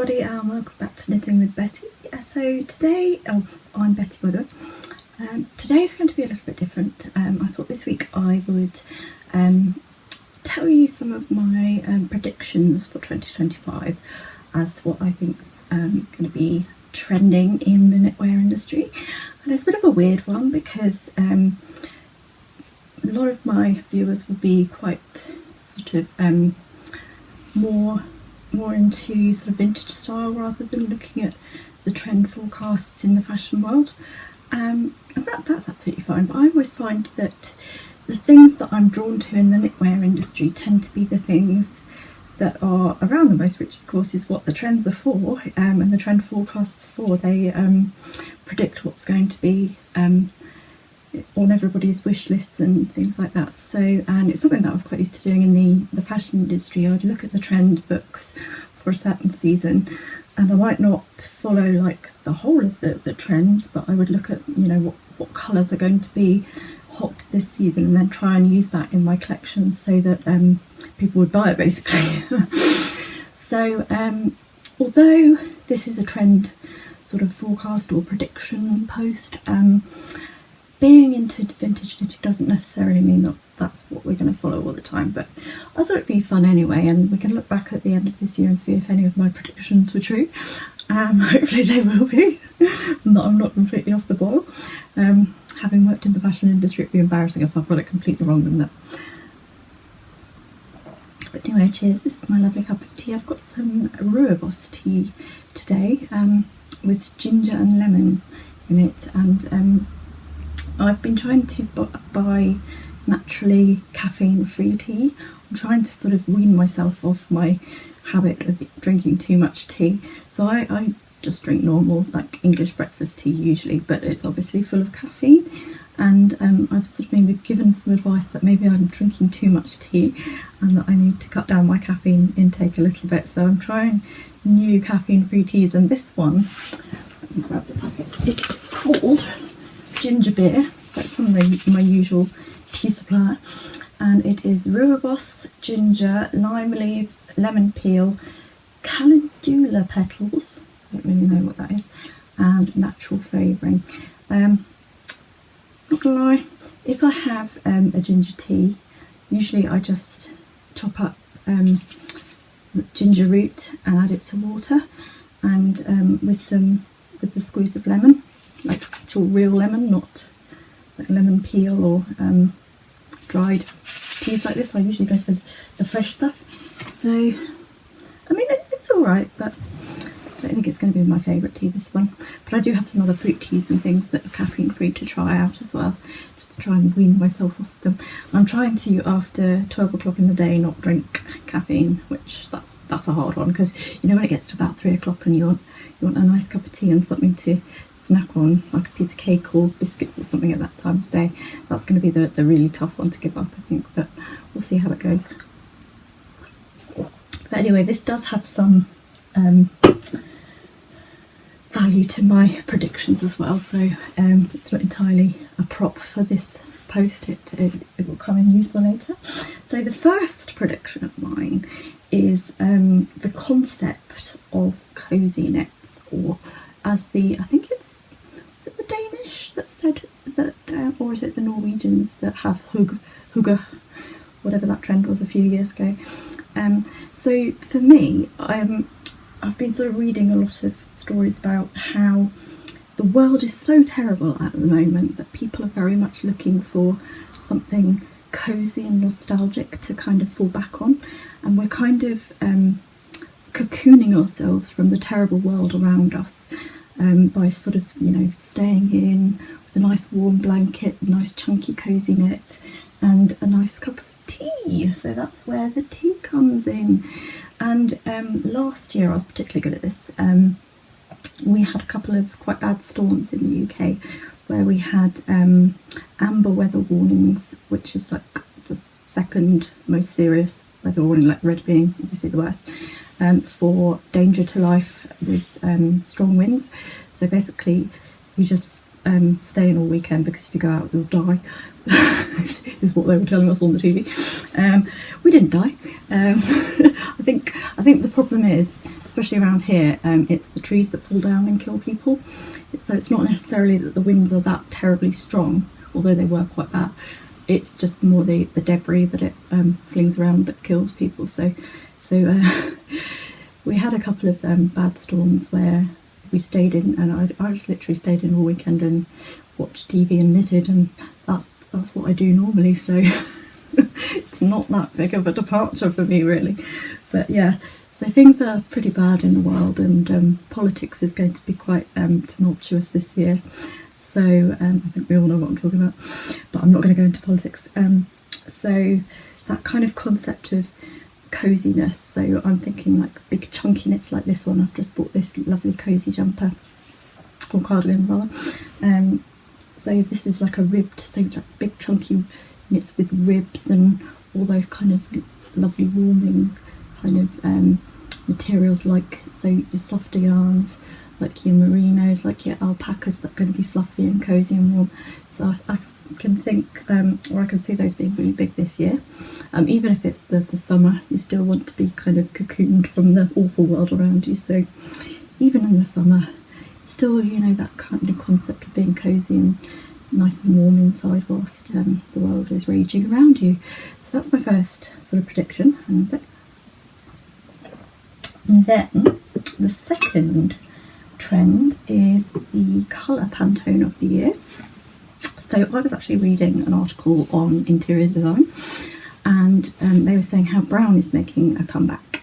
everybody, and welcome back to Knitting with Betty. So today, I'm Betty by the way. Today is going to be a little bit different. I thought this week I would tell you some of my predictions for 2025 as to what I think's going to be trending in the knitwear industry. And it's a bit of a weird one because a lot of my viewers will be quite sort of more into sort of vintage style rather than looking at the trend forecasts in the fashion world, and that's absolutely fine. But I always find that the things that I'm drawn to in the knitwear industry tend to be the things that are around the most, which of course is what the trends are for, and the trend forecasts for. They predict what's going to be on everybody's wish lists and things like that. So, and it's something that I was quite used to doing in the fashion industry. I would look at the trend books for a certain season, and I might not follow like the whole of the trends, but I would look at, you know, what colours are going to be hot this season, and then try and use that in my collections so that people would buy it basically. So although this is a trend sort of forecast or prediction post, being into vintage knitting doesn't necessarily mean that that's what we're going to follow all the time, but I thought it'd be fun anyway, and we can look back at the end of this year and see if any of my predictions were true. Hopefully they will be, and that I'm not completely off the boil. Having worked in the fashion industry, it'd be embarrassing if I've got it completely wrong than that. But anyway, cheers. This is my lovely cup of tea. I've got some rooibos tea today with ginger and lemon in it, and I've been trying to buy naturally caffeine-free tea. I'm trying to sort of wean myself off my habit of drinking too much tea. So I just drink normal, like English breakfast tea usually, but it's obviously full of caffeine. And I've sort of been given some advice that maybe I'm drinking too much tea and that I need to cut down my caffeine intake a little bit. So I'm trying new caffeine-free teas, and this one, let me grab the packet, it's called Ginger Beer, so it's from my usual tea supplier, and it is rooibos, ginger, lime leaves, lemon peel, calendula petals, I don't really know what that is, and natural flavouring. Not gonna lie, if I have a ginger tea, usually I just chop up ginger root and add it to water, and with the squeeze of lemon, like actual real lemon, not like lemon peel or dried teas like this. I usually go for the fresh stuff. So, I mean, it's alright, but I don't think it's going to be my favourite tea, this one. But I do have some other fruit teas and things that are caffeine free to try out as well, just to try and wean myself off them. I'm trying to, after 12 o'clock in the day, not drink caffeine, which that's a hard one, because you know when it gets to about 3 o'clock and you want a nice cup of tea and something to snack on, like a piece of cake or biscuits or something at that time of day, that's going to be the really tough one to give up, I think, but we'll see how it goes. But anyway, this does have some value to my predictions as well, so it's not entirely a prop for this post, it will come in useful later. So the first prediction of mine is the concept of cozy knits, or as I think is it the Danish that said that, or is it the Norwegians that have hygge, whatever that trend was a few years ago. So for me, I've been sort of reading a lot of stories about how the world is so terrible at the moment that people are very much looking for something cozy and nostalgic to kind of fall back on, and we're kind of cocooning ourselves from the terrible world around us by sort of, you know, staying in with a nice warm blanket, nice chunky cozy knit, and a nice cup of tea. So that's where the tea comes in. And last year I was particularly good at this. We had a couple of quite bad storms in the UK where we had amber weather warnings, which is like the second most serious weather warning, like red being obviously the worst, for danger to life with strong winds. So basically you just stay in all weekend, because if you go out you'll die, is what they were telling us on the TV. We didn't die. I think the problem is, especially around here, it's the trees that fall down and kill people. So it's not necessarily that the winds are that terribly strong, although they were quite bad. It's just more the debris that it flings around that kills people. So we had a couple of bad storms where we stayed in, and I just literally stayed in all weekend and watched TV and knitted, and that's what I do normally. So it's not that big of a departure for me, really. But yeah, so things are pretty bad in the world, and politics is going to be quite tumultuous this year. So I think we all know what I'm talking about, but I'm not going to go into politics. So that kind of concept of coziness, so I'm thinking like big chunky knits like this one. I've just bought this lovely cozy jumper, or cardigan rather. So this is like a ribbed, so like big chunky knits with ribs and all those kind of lovely warming kind of materials, like so your softer yarns, like your merinos, like your alpacas that are going to be fluffy and cozy and warm. So I can think, or I can see those being really big this year. Even if it's the summer, you still want to be kind of cocooned from the awful world around you. So even in the summer, still, you know, that kind of concept of being cozy and nice and warm inside whilst the world is raging around you. So that's my first sort of prediction. And then the second trend is the colour Pantone of the year. So I was actually reading an article on interior design, and they were saying how brown is making a comeback.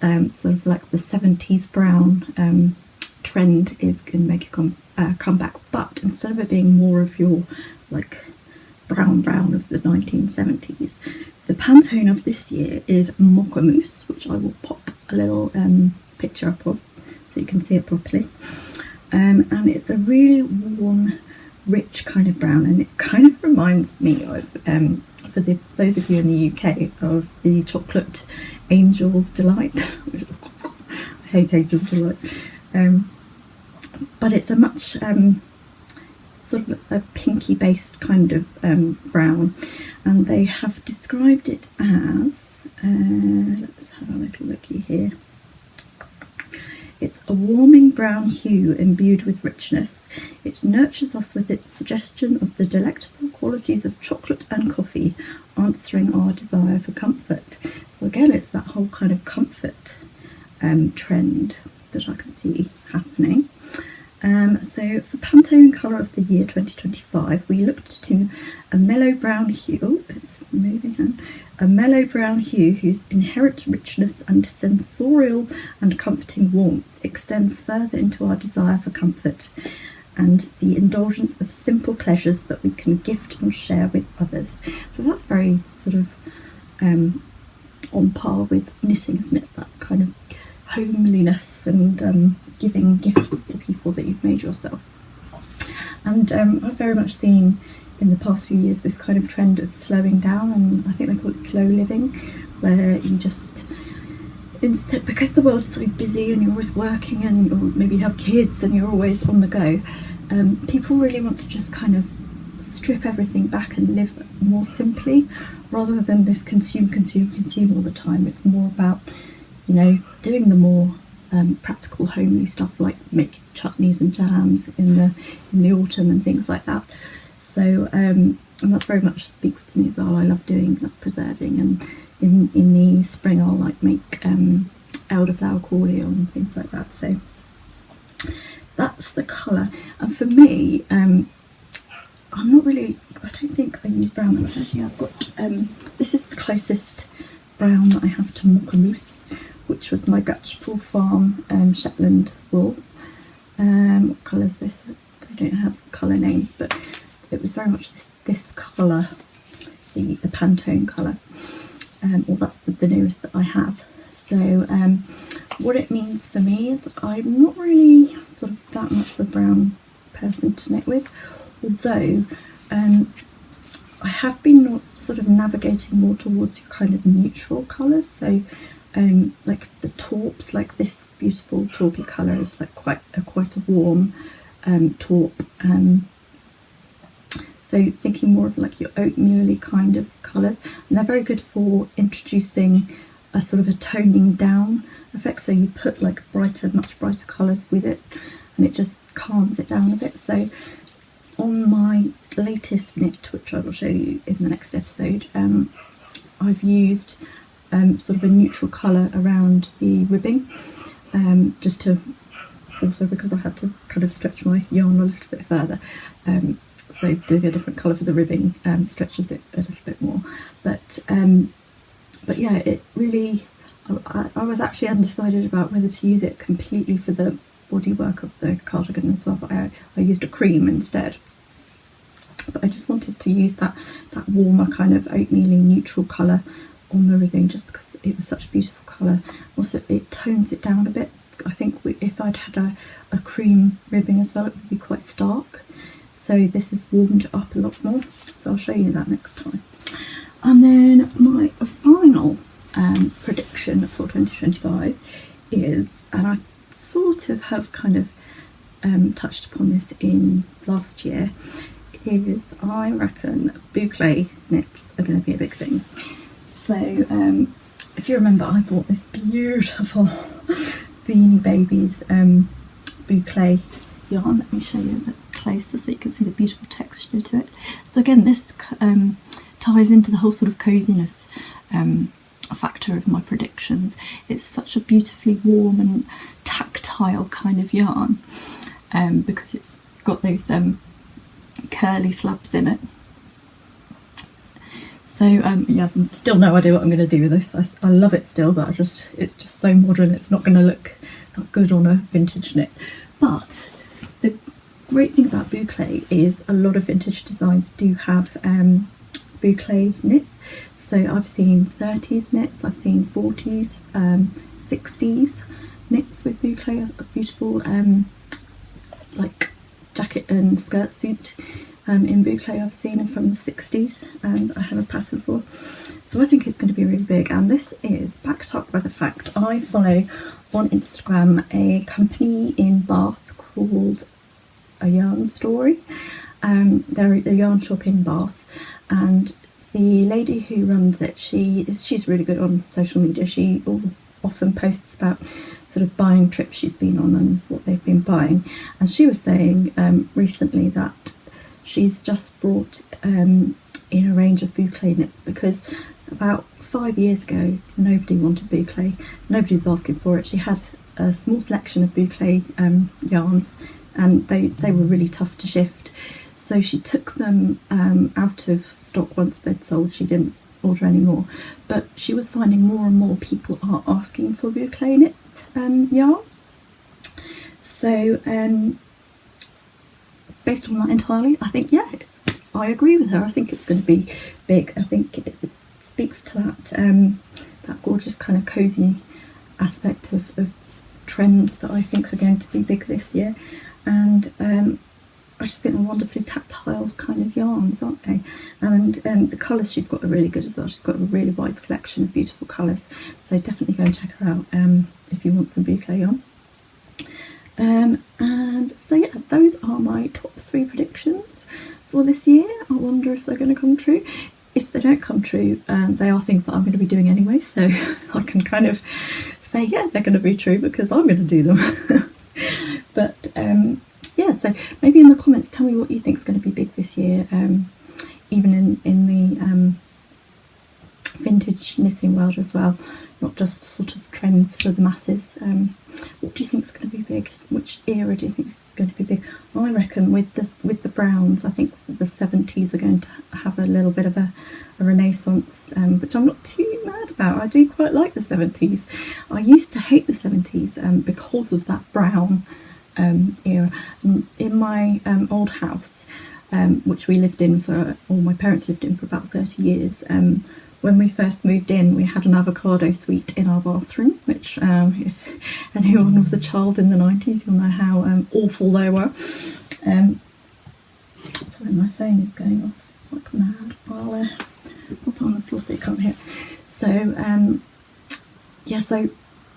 Sort of like the 70s brown trend is going to make a comeback, but instead of it being more of your like brown of the 1970s, the Pantone of this year is Mocha Mousse, which I will pop a little picture up of so you can see it properly. And it's a really warm, rich kind of brown, and it kind of reminds me of, for those of you in the UK, of the chocolate Angel's Delight. I hate Angel's Delight. But it's a much sort of a pinky based kind of brown, and they have described it as, let's have a little looky here. It's a warming brown hue imbued with richness. It nurtures us with its suggestion of the delectable qualities of chocolate and coffee, answering our desire for comfort. So again, it's that whole kind of comfort trend that I can see happening. So for Pantone Colour of the Year 2025, we looked to a mellow brown hue. Oh, it's moving on. A mellow brown hue whose inherent richness and sensorial and comforting warmth extends further into our desire for comfort and the indulgence of simple pleasures that we can gift and share with others. So that's very sort of on par with knitting, isn't it? That kind of homeliness and giving gifts to people that you've made yourself. And I've very much seen in the past few years this kind of trend of slowing down, and I think they call it slow living, where you just, instead, because the world is so busy and you're always working, and or maybe you have kids and you're always on the go, people really want to just kind of strip everything back and live more simply, rather than this consume all the time. It's more about, you know, doing the more practical homely stuff, like making chutneys and jams in the autumn and things like that. So and that very much speaks to me as well. I love doing like preserving, and in the spring I'll like make elderflower cordial and things like that. So that's the colour. And for me, I don't think I use brown that much. Actually, I've got this is the closest brown that I have to Mocha Mousse, which was my Gutchpool Farm Shetland wool. What colour is this? I don't have colour names, but it was very much this colour, the Pantone colour, or that's the nearest that I have. So what it means for me is I'm not really sort of that much of a brown person to knit with, although I have been sort of navigating more towards kind of neutral colours. So like the taupes, like this beautiful taupey colour is like quite a warm taupe. So thinking more of like your oatmeal-y kind of colours, and they're very good for introducing a sort of a toning down effect, so you put like much brighter colours with it, and it just calms it down a bit. So on my latest knit, which I will show you in the next episode, I've used sort of a neutral colour around the ribbing, just to, also because I had to kind of stretch my yarn a little bit further, so doing a different colour for the ribbing stretches it a little bit more. But yeah, it really, I was actually undecided about whether to use it completely for the bodywork of the cardigan as well, but I used a cream instead. But I just wanted to use that warmer kind of oatmeal-y neutral colour on the ribbing, just because it was such a beautiful colour. Also, it tones it down a bit. I think if I'd had a cream ribbing as well, it would be quite stark. So this has warmed it up a lot more. So I'll show you that next time. And then my final prediction for 2025 is, and I sort of have kind of touched upon this in last year, is I reckon boucle knits are going to be a big thing. So if you remember, I bought this beautiful Beanie Babies boucle yarn. Let me show you a bit closer so you can see the beautiful texture to it. So again, this ties into the whole sort of coziness factor of my predictions. It's such a beautifully warm and tactile kind of yarn, because it's got those curly slabs in it. So yeah, still no idea what I'm going to do with this. I love it still, but it's just so modern, it's not going to look that good on a vintage knit. But the great thing about boucle is a lot of vintage designs do have boucle knits. So I've seen 30s knits, I've seen 40s, 60s knits with boucle, a beautiful like jacket and skirt suit in boucle I've seen from the 60s, and I have a pattern for. So I think it's going to be really big, and this is backed up by the fact I follow on Instagram a company in Bath called A Yarn Story. They're a yarn shop in Bath, and the lady who runs it, she's really good on social media. She often posts about sort of buying trips she's been on and what they've been buying, and she was saying recently that she's just brought in a range of boucle knits, because about 5 years ago nobody wanted boucle, nobody was asking for it. She had a small selection of boucle yarns, and they were really tough to shift, so she took them out of stock once they'd sold. She didn't order any more, but she was finding more and more people are asking for boucle knit yarn. So based on that entirely, I think, yeah, I agree with her. I think it's going to be big. I think it speaks to that gorgeous kind of cosy aspect of trends that I think are going to be big this year, and I just think they're wonderfully tactile kind of yarns, aren't they? And the colours she's got are really good as well. She's got a really wide selection of beautiful colours, so definitely go and check her out if you want some boucle yarn. And so yeah, those are my top 3 predictions for this year. I wonder if they're going to come true. If they don't come true, they are things that I'm going to be doing anyway, so I can kind of say, yeah, they're going to be true because I'm going to do them. But yeah, so maybe in the comments tell me what you think is going to be big this year, even in the vintage knitting world as well, not just sort of trends for the masses. What do you think is going to be big? Which era do you think is going to be big? I reckon with the browns, I think the 70s are going to have a little bit of a renaissance, which I'm not too mad about. I do quite like the 70s. I used to hate the 70s because of that brown era. In my old house, which we lived in my parents lived in for about 30 years, when we first moved in, we had an avocado suite in our bathroom, which if anyone was a child in the 90s, you'll know how awful they were. Sorry, my phone is going off like mad. I'll pop it on the floor so you can't hear. So yeah,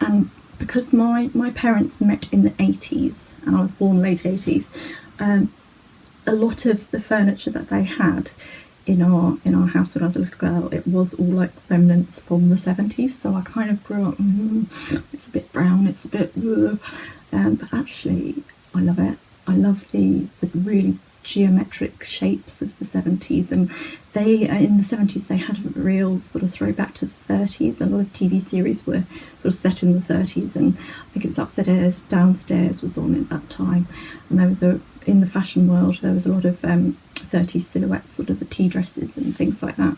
and because my parents met in the 80s and I was born late 80s, a lot of the furniture that they had in our house when I was a little girl, it was all like remnants from the 70s, so I kind of grew up, it's a bit brown, it's a bit, but actually I love it. I love the really geometric shapes of the 70s, and they in the 70s they had a real sort of throwback to the 30s. A lot of TV series were sort of set in the 30s, and I think it was Upstairs, Downstairs was on at that time, and there was in the fashion world there was a lot of 30s silhouettes, sort of the tea dresses and things like that.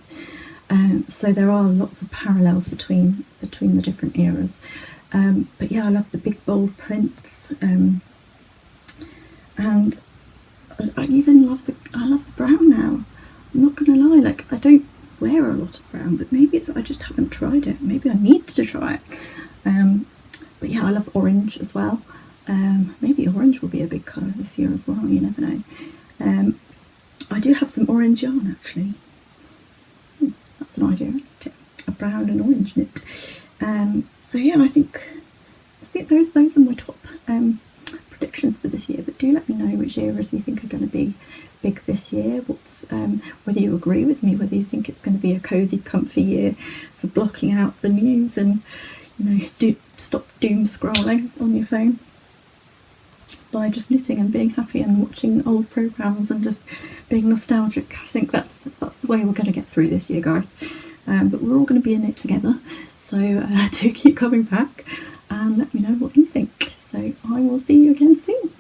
So there are lots of parallels between the different eras. But yeah, I love the big bold prints, and I even love the brown now. I'm not gonna lie, like I don't wear a lot of brown, but maybe I just haven't tried it. Maybe I need to try it. But yeah, I love orange as well. Maybe orange will be a big colour this year as well. You never know. I do have some orange yarn actually. That's an idea, isn't it? A brown and orange knit. So yeah, I think those are my top predictions for this year. But do let me know which eras you think are going to be big this year. Whether you agree with me, whether you think it's going to be a cosy, comfy year for blocking out the news and stop doom scrolling on your phone by just knitting and being happy and watching old programmes and just being nostalgic. I think that's the way we're going to get through this year, guys. But we're all going to be in it together, so do keep coming back and let me know what you think. So I will see you again soon.